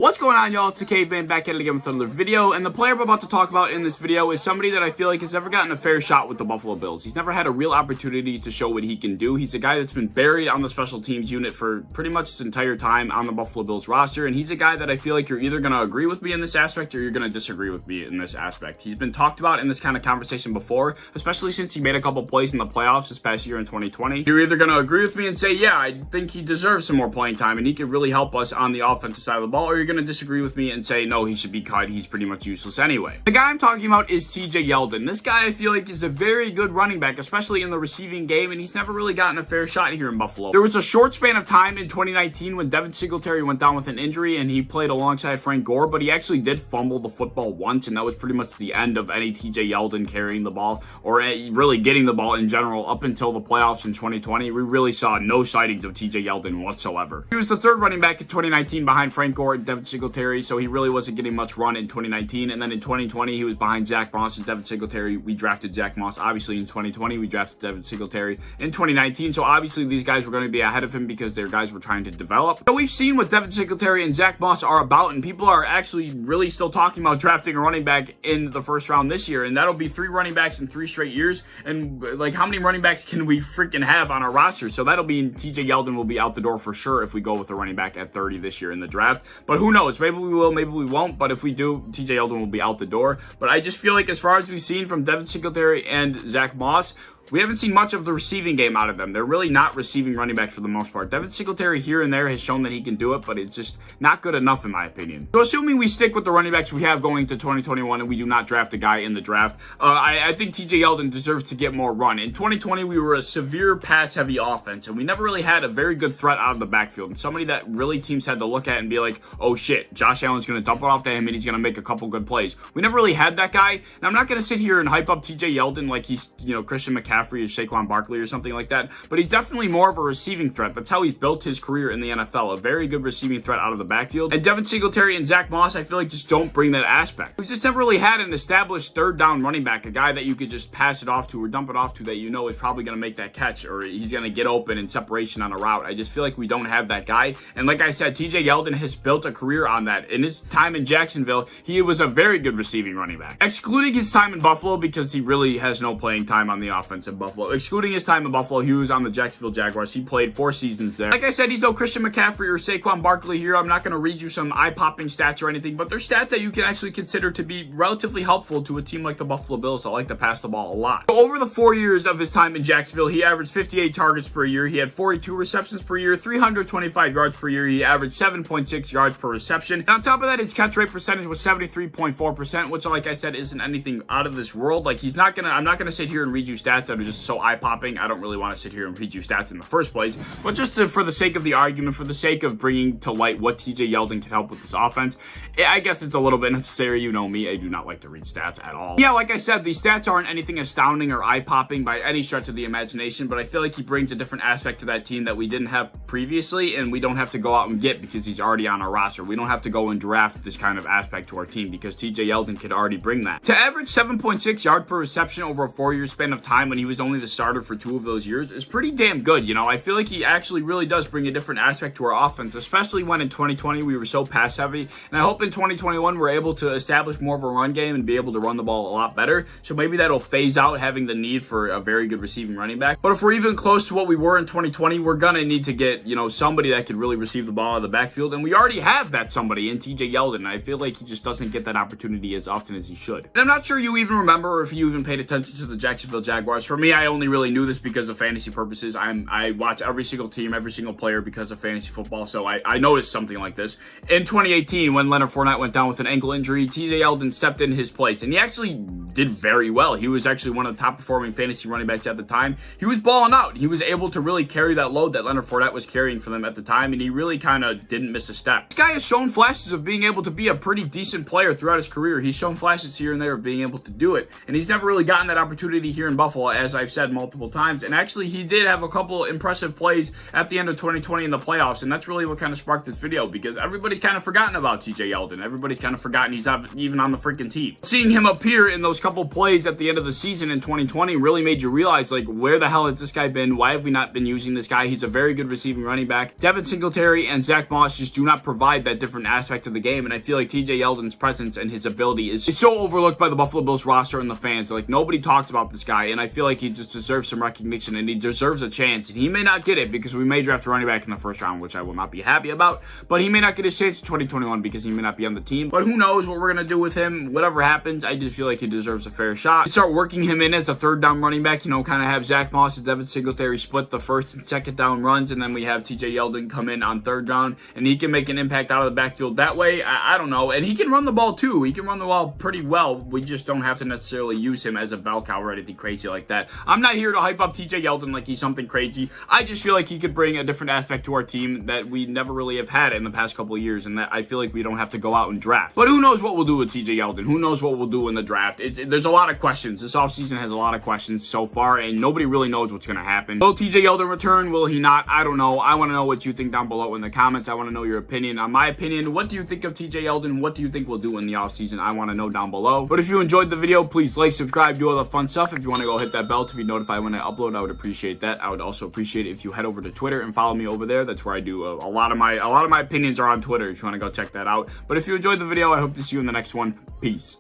What's going on, y'all? It's the Caveman back at it again with another video, and the player I'm about to talk about in this video is somebody that I feel like has never gotten a fair shot with the Buffalo Bills. He's never had a real opportunity to show what he can do. He's a guy that's been buried on the special teams unit for pretty much his entire time on the Buffalo Bills roster, and he's a guy that I feel like you're either going to agree with me in this aspect or you're going to disagree with me in this aspect. He's been talked about in this kind of conversation before, especially since he made a couple plays in the playoffs this past year in 2020. You're either going to agree with me and say, yeah, I think he deserves some more playing time and he could really help us on the offensive side of the ball, or you're going to disagree with me and say, no, he should be cut. He's pretty much useless anyway. The guy I'm talking about is TJ Yeldon. This guy I feel like is a very good running back, especially in the receiving game, and he's never really gotten a fair shot here in Buffalo. There was a short span of time in 2019 when Devin Singletary went down with an injury and he played alongside Frank Gore, but he actually did fumble the football once, and that was pretty much the end of any TJ Yeldon carrying the ball or really getting the ball in general up until the playoffs in 2020. We really saw no sightings of TJ Yeldon whatsoever. He was the third running back in 2019 behind Frank Gore and Devin Singletary, so he really wasn't getting much run in 2019. And then in 2020, he was behind Zach Moss and Devin Singletary. We drafted Zach Moss, obviously, in 2020. We drafted Devin Singletary in 2019. So obviously, these guys were going to be ahead of him because their guys were trying to develop. So we've seen what Devin Singletary and Zach Moss are about, and people are actually really still talking about drafting a running back in the first round this year. And that'll be 3 running backs in 3 straight years. And like, how many running backs can we freaking have on our roster? So that'll mean TJ Yeldon will be out the door for sure if we go with a running back at 30 this year in the draft. But who knows? Maybe we will, maybe we won't. But if we do, TJ Yeldon will be out the door. But I just feel like as far as we've seen from Devin Singletary and Zach Moss, we haven't seen much of the receiving game out of them. They're really not receiving running backs for the most part. Devin Singletary here and there has shown that he can do it, but it's just not good enough in my opinion. So assuming we stick with the running backs we have going to 2021 and we do not draft a guy in the draft, I think TJ Yeldon deserves to get more run. In 2020, we were a severe pass-heavy offense, and we never really had a very good threat out of the backfield. And somebody that really teams had to look at and be like, oh shit, Josh Allen's going to dump it off to him and he's going to make a couple good plays. We never really had that guy. And I'm not going to sit here and hype up TJ Yeldon like he's, Christian McCaffrey or Saquon Barkley or something like that, but he's definitely more of a receiving threat. That's how he's built his career in the NFL, a very good receiving threat out of the backfield. And Devin Singletary and Zach Moss, I feel like just don't bring that aspect. We've just never really had an established third down running back, a guy that you could just pass it off to or dump it off to that you know is probably going to make that catch or he's going to get open in separation on a route. I just feel like we don't have that guy. And like I said, TJ Yeldon has built a career on that. In his time in Jacksonville, he was a very good receiving running back. Excluding his time in Buffalo, because he really has no playing time on the offense in Buffalo. Excluding his time in Buffalo, he was on the Jacksonville Jaguars. He played 4 seasons there. Like I said, he's no Christian McCaffrey or Saquon Barkley here. I'm not going to read you some eye-popping stats or anything, but they're stats that you can actually consider to be relatively helpful to a team like the Buffalo Bills that like to pass the ball a lot. So over the 4 years of his time in Jacksonville, he averaged 58 targets per year. He had 42 receptions per year, 325 yards per year. He averaged 7.6 yards per reception. And on top of that, his catch rate percentage was 73.4%, which, like I said, isn't anything out of this world. Like, I'm not gonna sit here and read you stats that are just so eye-popping. I don't really want to sit here and read you stats in the first place, but just for the sake of the argument, for the sake of bringing to light what TJ Yeldon can help with this offense, I guess it's a little bit necessary. You know me, I do not like to read stats at all. Yeah, like I said, these stats aren't anything astounding or eye-popping by any stretch of the imagination, but I feel like he brings a different aspect to that team that we didn't have previously, and we don't have to go out and get because he's already on our roster. We don't have to go and draft this kind of aspect to our team because TJ Yeldon could already bring that. To average 7.6 yards per reception over a 4-year span of time when he was only the starter for 2 of those years is pretty damn good. I feel like he actually really does bring a different aspect to our offense, especially when in 2020 we were so pass heavy. And I hope in 2021 we're able to establish more of a run game and be able to run the ball a lot better. So maybe that'll phase out having the need for a very good receiving running back. But if we're even close to what we were in 2020, we're gonna need to get, somebody that could really receive the ball out of the backfield. And we already have that somebody in TJ Yeldon. I feel like he just doesn't get that opportunity as often as he should. And I'm not sure you even remember or if you even paid attention to the Jacksonville Jaguars. For me, I only really knew this because of fantasy purposes. I watch every single team, every single player because of fantasy football, so I noticed something like this. In 2018, when Leonard Fournette went down with an ankle injury, TJ Yeldon stepped in his place, and he actually did very well. He was actually one of the top performing fantasy running backs at the time. He was balling out. He was able to really carry that load that Leonard Fournette was carrying for them at the time, and he really kind of didn't miss a step. This guy has shown flashes of being able to be a pretty decent player throughout his career. He's shown flashes here and there of being able to do it, and he's never really gotten that opportunity here in Buffalo, as I've said multiple times. And actually, he did have a couple impressive plays at the end of 2020 in the playoffs, and that's really what kind of sparked this video, because everybody's kind of forgotten about TJ Yeldon. Everybody's kind of forgotten he's not even on the freaking team. Seeing him appear in those those couple plays at the end of the season in 2020 really made you realize, like, where the hell has this guy been? Why have we not been using this guy? He's a very good receiving running back. Devin Singletary and Zach Moss just do not provide that different aspect of the game, and I feel like TJ Yeldon's presence and his ability is so overlooked by the Buffalo Bills roster and the fans. Like, nobody talks about this guy, and I feel like he just deserves some recognition, and he deserves a chance, and he may not get it because we may draft a running back in the first round, which I will not be happy about, but he may not get his chance in 2021 because he may not be on the team. But who knows what we're going to do with him. Whatever happens, I just feel like he deserves a fair shot. Start working him in as a third down running back, you know, kind of have Zach Moss and Devin Singletary split the first and second down runs, and then we have TJ Yeldon come in on third down, and he can make an impact out of the backfield that way. I don't know. And he can run the ball too. He can run the ball pretty well. We just don't have to necessarily use him as a bell cow or anything crazy like that. I'm not here to hype up TJ Yeldon like he's something crazy. I just feel like he could bring a different aspect to our team that we never really have had in the past couple of years, and that I feel like we don't have to go out and draft. But who knows what we'll do with TJ Yeldon? Who knows what we'll do in the draft? There's a lot of questions. This offseason has a lot of questions so far, and nobody really knows what's going to happen. Will TJ Yeldon return? Will he not? I don't know. I want to know what you think down below in the comments. I want to know your opinion on my opinion. What do you think of TJ Yeldon? What do you think we'll do in the offseason? I want to know down below. But if you enjoyed the video, please like, subscribe, do all the fun stuff. If you want to go hit that bell to be notified when I upload, I would appreciate that. I would also appreciate it if you head over to Twitter and follow me over there. That's where I do a lot of my opinions are on Twitter if you want to go check that out. But if you enjoyed the video, I hope to see you in the next one. Peace.